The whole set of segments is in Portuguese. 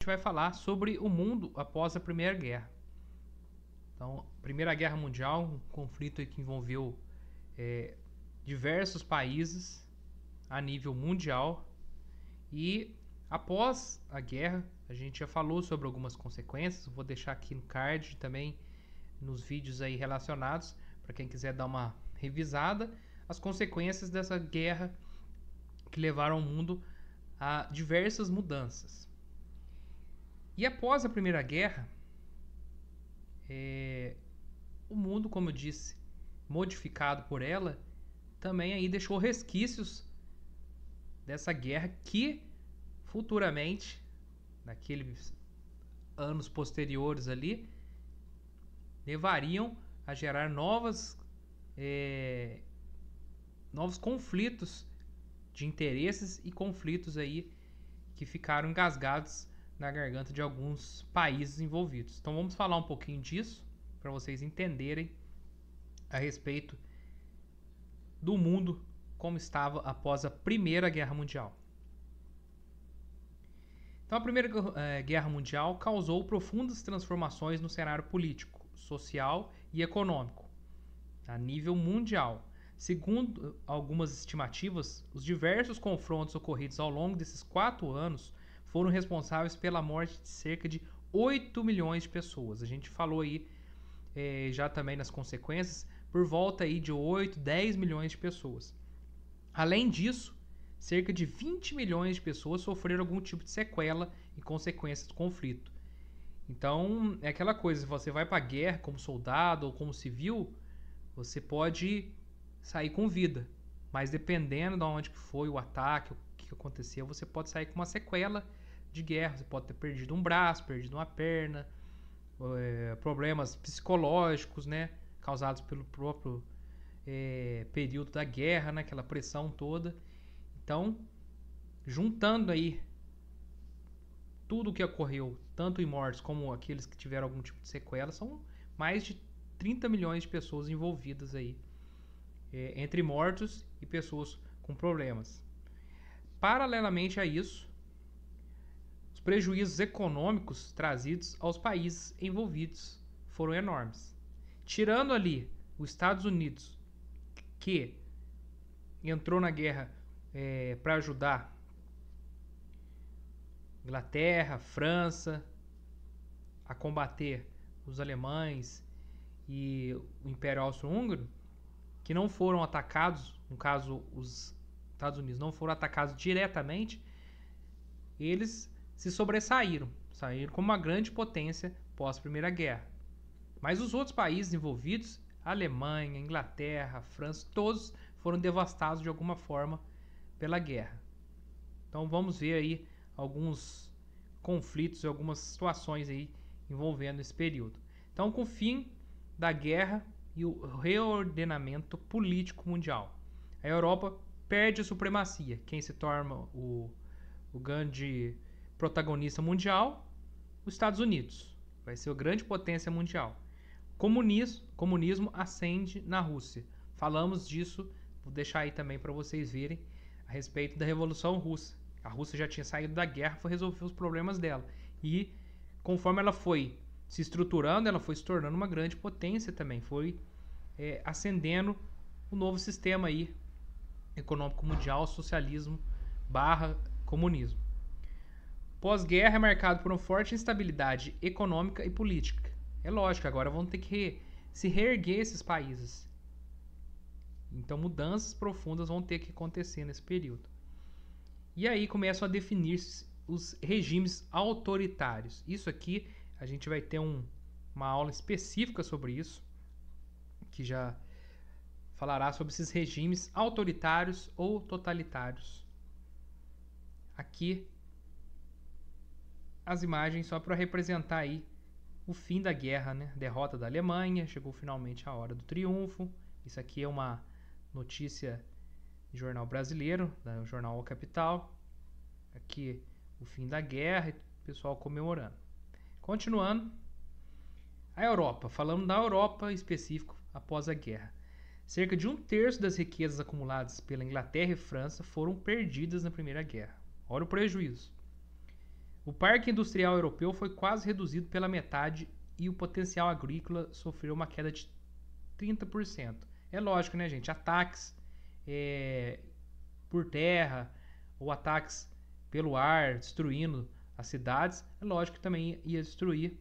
vai falar sobre o mundo após a Primeira Guerra. Então, Primeira Guerra Mundial, um conflito que envolveu diversos países a nível mundial. E após a guerra, a gente já falou sobre algumas consequências. Vou deixar aqui no card também, nos vídeos aí relacionados, para quem quiser dar uma revisada, as consequências dessa guerra que levaram o mundo a diversas mudanças. E após a Primeira Guerra, o mundo, como eu disse, modificado por ela, também aí deixou resquícios dessa guerra que futuramente, naqueles anos posteriores ali, levariam a gerar novos conflitos de interesses e conflitos aí que ficaram engasgados na garganta de alguns países envolvidos. Então vamos falar um pouquinho disso para vocês entenderem a respeito do mundo como estava após a Primeira Guerra Mundial. Então a Primeira Guerra Mundial causou profundas transformações no cenário político, social e econômico a nível mundial. Segundo algumas estimativas, os diversos confrontos ocorridos ao longo desses 4 anos foram responsáveis pela morte de cerca de 8 milhões de pessoas. A gente falou aí já também nas consequências, por volta aí de 8, 10 milhões de pessoas. Além disso, cerca de 20 milhões de pessoas sofreram algum tipo de sequela e consequências do conflito. Então, é aquela coisa, se você vai para a guerra como soldado ou como civil, você pode sair com vida, mas dependendo de onde foi o ataque, o que aconteceu, você pode sair com uma sequela de guerra. Você pode ter perdido um braço, perdido uma perna, problemas psicológicos, né, causados pelo próprio período da guerra, né, aquela pressão toda. Então, juntando aí tudo o que ocorreu, tanto em mortes como aqueles que tiveram algum tipo de sequela, são mais de 30 milhões de pessoas envolvidas aí, entre mortos e pessoas com problemas. Paralelamente a isso, os prejuízos econômicos trazidos aos países envolvidos foram enormes. Tirando ali os Estados Unidos, que entrou na guerra para ajudar Inglaterra, França a combater os alemães e o Império Austro-Húngaro, que não foram atacados, no caso os Estados Unidos não foram atacados diretamente, eles se sobressaíram, saíram como uma grande potência pós Primeira Guerra. Mas os outros países envolvidos, Alemanha, Inglaterra, França, todos foram devastados de alguma forma pela guerra. Então vamos ver aí alguns conflitos e algumas situações aí envolvendo esse período. Então, com o fim da guerra e o reordenamento político mundial, a Europa perde a supremacia. Quem se torna o grande protagonista mundial? Os Estados Unidos. Vai ser a grande potência mundial. Comunismo ascende na Rússia. Falamos disso, vou deixar aí também para vocês verem a respeito da Revolução Russa. A Rússia já tinha saído da guerra, foi resolver os problemas dela. E conforme ela foi se estruturando, ela foi se tornando uma grande potência também. Foi ascendendo um novo sistema aí, econômico mundial, socialismo / comunismo. Pós-guerra é marcado por uma forte instabilidade econômica e política. É lógico, agora vão ter que se reerguer esses países. Então mudanças profundas vão ter que acontecer nesse período. E aí começam a definir-se os regimes autoritários. Isso aqui a gente vai ter uma aula específica sobre isso, que já falará sobre esses regimes autoritários ou totalitários. Aqui as imagens só para representar aí o fim da guerra, né? Derrota da Alemanha, chegou finalmente a hora do triunfo. Isso aqui é uma notícia de jornal brasileiro, do jornal O Capital. Aqui o fim da guerra e o pessoal comemorando. Continuando, a Europa, falando da Europa em específico após a guerra. Cerca de 1/3 das riquezas acumuladas pela Inglaterra e França foram perdidas na Primeira Guerra. Olha o prejuízo. O parque industrial europeu foi quase reduzido pela metade e o potencial agrícola sofreu uma queda de 30%. É lógico, né, gente? Ataques por terra ou ataques pelo ar, destruindo as cidades, é lógico que também ia destruir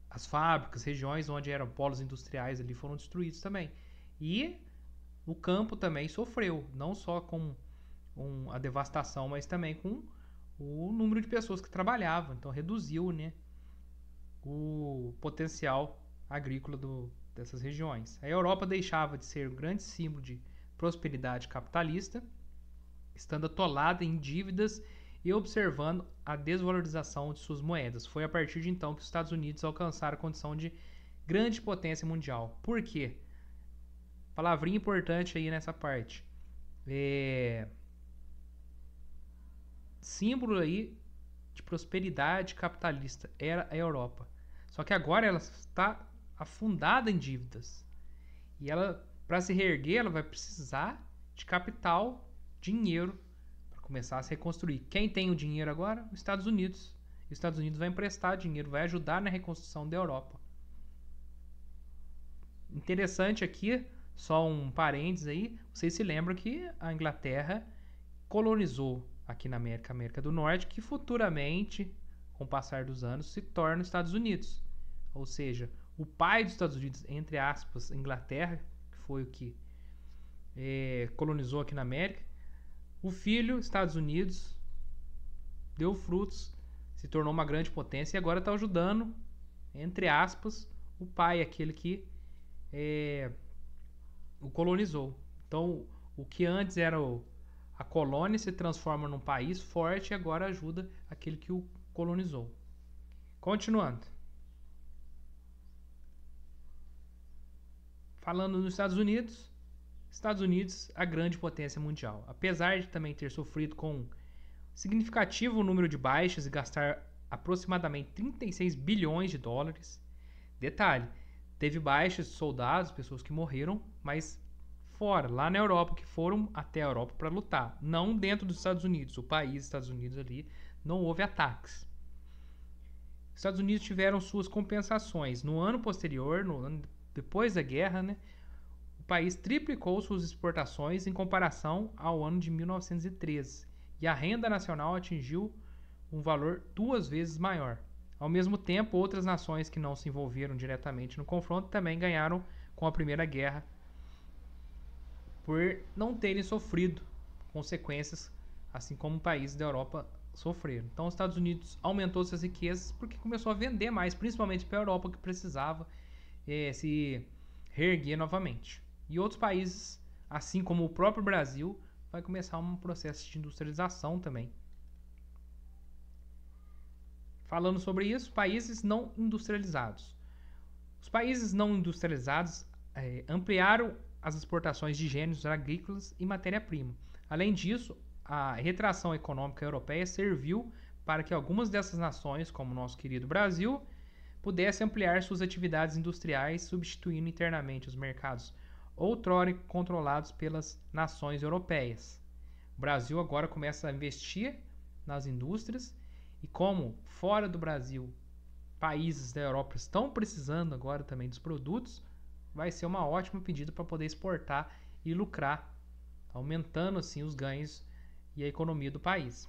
as fábricas, regiões onde eram polos industriais ali foram destruídos também. E o campo também sofreu, não só com a devastação, mas também com o número de pessoas que trabalhavam. Então reduziu, né, o potencial agrícola dessas regiões. A Europa deixava de ser um grande símbolo de prosperidade capitalista, estando atolada em dívidas e observando a desvalorização de suas moedas. Foi a partir de então que os Estados Unidos alcançaram a condição de grande potência mundial. Por quê? Palavrinha importante aí nessa parte. Símbolo aí de prosperidade capitalista era a Europa. Só que agora ela está afundada em dívidas. E ela, para se reerguer, ela vai precisar de capital, dinheiro, para começar a se reconstruir. Quem tem o dinheiro agora? Os Estados Unidos. E os Estados Unidos vai emprestar dinheiro, vai ajudar na reconstrução da Europa. Interessante aqui, só um parênteses aí, vocês se lembram que a Inglaterra colonizou aqui na América, América do Norte, que futuramente, com o passar dos anos, se torna os Estados Unidos. Ou seja, o pai dos Estados Unidos, entre aspas, Inglaterra, que foi o que colonizou aqui na América, o filho, Estados Unidos, deu frutos, se tornou uma grande potência e agora está ajudando, entre aspas, o pai, aquele que o colonizou. Então, o que antes era a colônia se transforma num país forte e agora ajuda aquele que o colonizou. Continuando. Falando nos Estados Unidos, a grande potência mundial. Apesar de também ter sofrido com significativo número de baixas e gastar aproximadamente 36 bilhões de dólares. Detalhe, teve baixas de soldados, pessoas que morreram, mas fora, lá na Europa, que foram até a Europa para lutar. Não dentro dos Estados Unidos, o país Estados Unidos ali, não houve ataques. Os Estados Unidos tiveram suas compensações. No ano posterior, depois da guerra, né, o país triplicou suas exportações em comparação ao ano de 1913. E a renda nacional atingiu um valor 2 vezes maior. Ao mesmo tempo, outras nações que não se envolveram diretamente no confronto também ganharam com a Primeira Guerra por não terem sofrido consequências, assim como países da Europa sofreram. Então, os Estados Unidos aumentou suas riquezas porque começou a vender mais, principalmente para a Europa, que precisava se reerguer novamente. E outros países, assim como o próprio Brasil, vai começar um processo de industrialização também. Falando sobre isso, países não industrializados. Os países não industrializados ampliaram as exportações de gêneros agrícolas e matéria-prima. Além disso, a retração econômica europeia serviu para que algumas dessas nações, como o nosso querido Brasil, pudessem ampliar suas atividades industriais, substituindo internamente os mercados outrora controlados pelas nações europeias. O Brasil agora começa a investir nas indústrias e como fora do Brasil países da Europa estão precisando agora também dos produtos, vai ser uma ótima pedida para poder exportar e lucrar, aumentando assim os ganhos e a economia do país.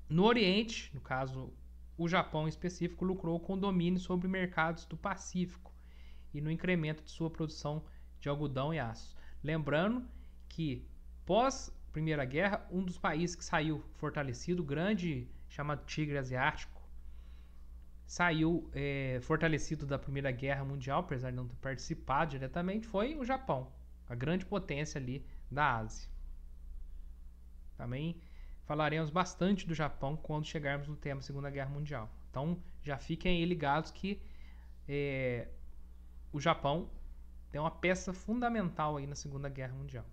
No Oriente, no caso o Japão em específico, lucrou com domínio sobre mercados do Pacífico e no incremento de sua produção de algodão e aço. Lembrando que pós Primeira Guerra, um dos países que saiu fortalecido, grande, chamado Tigre Asiático, saiu fortalecido da Primeira Guerra Mundial, apesar de não ter participado diretamente, foi o Japão, a grande potência ali da Ásia. Também falaremos bastante do Japão quando chegarmos no tema Segunda Guerra Mundial. Então já fiquem aí ligados que o Japão tem uma peça fundamental aí na Segunda Guerra Mundial.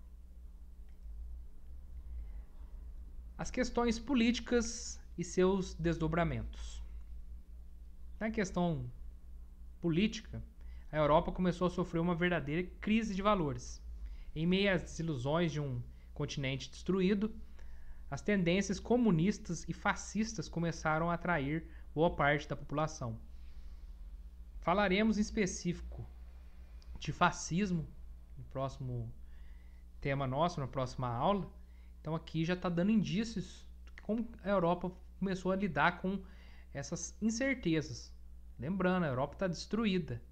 As questões políticas e seus desdobramentos. Na questão política, a Europa começou a sofrer uma verdadeira crise de valores. Em meio às desilusões de um continente destruído, as tendências comunistas e fascistas começaram a atrair boa parte da população. Falaremos em específico de fascismo no próximo tema nosso, na próxima aula. Então aqui já está dando indícios de como a Europa começou a lidar com essas incertezas. Lembrando, a Europa está destruída.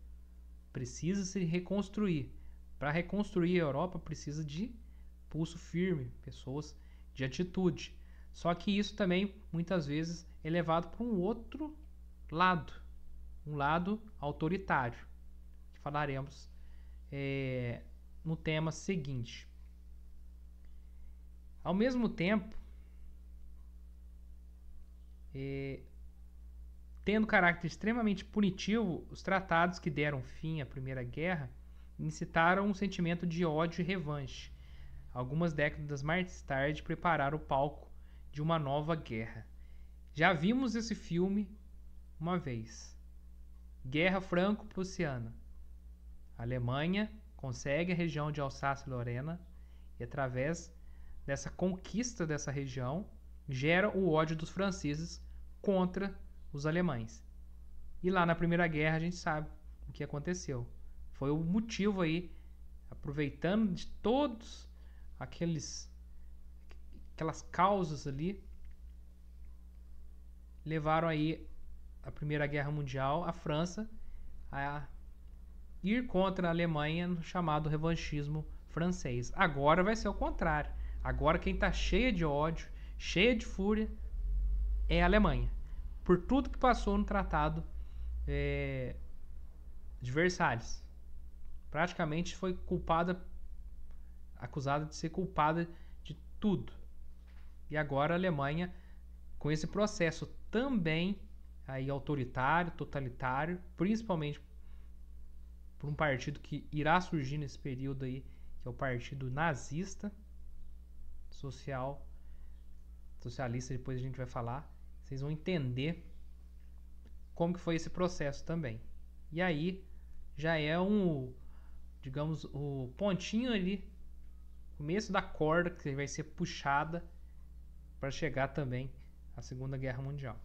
Precisa se reconstruir. Para reconstruir a Europa precisa de pulso firme, pessoas de atitude. Só que isso também muitas vezes é levado para um outro lado, um lado autoritário, que falaremos no tema seguinte. Ao mesmo tempo, tendo caráter extremamente punitivo, os tratados que deram fim à Primeira Guerra incitaram um sentimento de ódio e revanche. Algumas décadas mais tarde prepararam o palco de uma nova guerra. Já vimos esse filme uma vez. Guerra Franco-Prussiana. A Alemanha consegue a região de Alsácia-Lorena e, através dessa conquista dessa região, gera o ódio dos franceses contra os alemães. E lá na Primeira Guerra a gente sabe o que aconteceu. Foi o motivo aí, aproveitando de todos aquelas causas ali, levaram aí a Primeira Guerra Mundial, a França, a ir contra a Alemanha no chamado revanchismo francês. Agora vai ser o contrário. Agora quem está cheia de ódio, cheia de fúria, é a Alemanha. Por tudo que passou no Tratado de Versalhes. Praticamente foi acusada de ser culpada de tudo. E agora a Alemanha, com esse processo também aí autoritário, totalitário, principalmente por um partido que irá surgir nesse período aí, que é o partido nazista, socialista, depois a gente vai falar, vocês vão entender como que foi esse processo também. E aí já é digamos, o pontinho ali, começo da corda que vai ser puxada para chegar também à Segunda Guerra Mundial.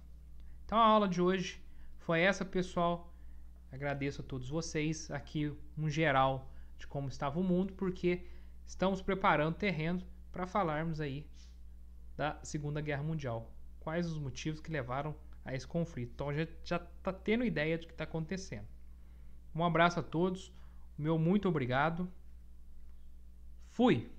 Então a aula de hoje foi essa, pessoal. Agradeço a todos vocês. Aqui um geral de como estava o mundo, porque estamos preparando terreno para falarmos aí da Segunda Guerra Mundial. Quais os motivos que levaram a esse conflito. Então já está tendo ideia do que está acontecendo. Um abraço a todos. Meu muito obrigado. Fui!